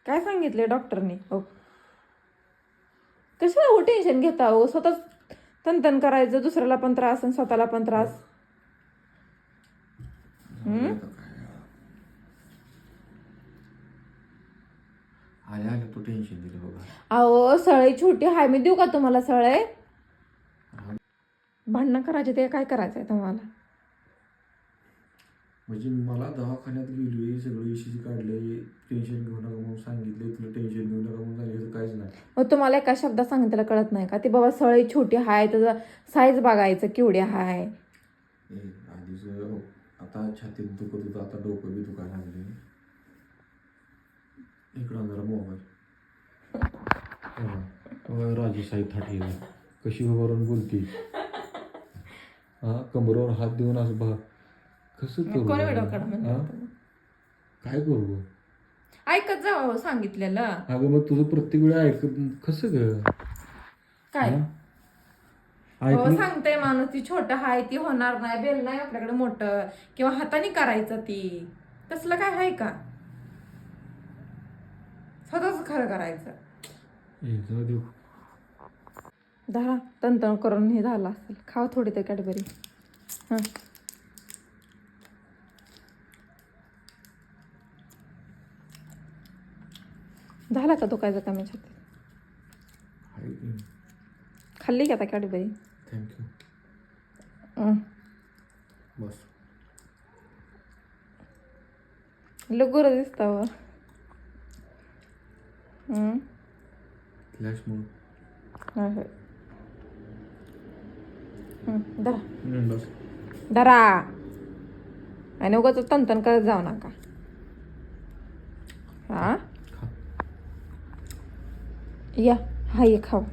काय सांगितले डॉक्टरनी? हो कशाला हो टेन्शन घेता हो? स्वतःच तनतन करायचं, दुसऱ्याला पण त्रास आणि स्वतःला पण त्रास. आल्या आल्या तू टेन्शन दिलं बघा. अहो सळई छोटी हाय, मी देऊ का तुम्हाला सळई? भांडणं करायचे ते काय करायचंय तुम्हाला? म्हणजे मला दवाखान्यात गेलोय, सगळं इश्यू काढलंय, टेन्शन घेऊ नका म्हणून सांगितलंय, तुला टेन्शन घेऊ नका म्हणून सांगितलं, काहीच नाही. मग तुम्हाला एका शब्दात सांगितलं कळत नाही का? ती बाबा सळई छोटी हाय, त्याचा साईज बघायचं केवढी हाय. आधीच आता छातीत दुखत होतं, आता डोकं बी दुखायला लागले. इकडं जरा मोबाईल. राजू साई थाटी कशी उभारून बोलती. हा कमरेवर हात देऊन असं बघ कसं करू. काय करू? ऐकत जावं सांगितलेलं. अगं मग तुझं प्रत्येक वेळा ऐक कसं ग? काय हो सांगते माणूस, ती छोट हाय, ती होणार नाही, बेल नाही आपल्याकडे मोठं, किंवा हाताने करायचं ती, तसलं काय आहे का? स्वतःच खरं करायचं. दहा तणतण करून हे झालं असेल. खावा थोडी ते कॅडबरी. हा झाला का तो काय कमी छातीत? खाल्ली का आता कॅडबरी? थँक्यू. बस लगोर दिसता व. फ्लॅश म्हणून धरा बस धरा आणि उगाच तणतण करत जाऊ नका. हा खा. या हा ये खावा.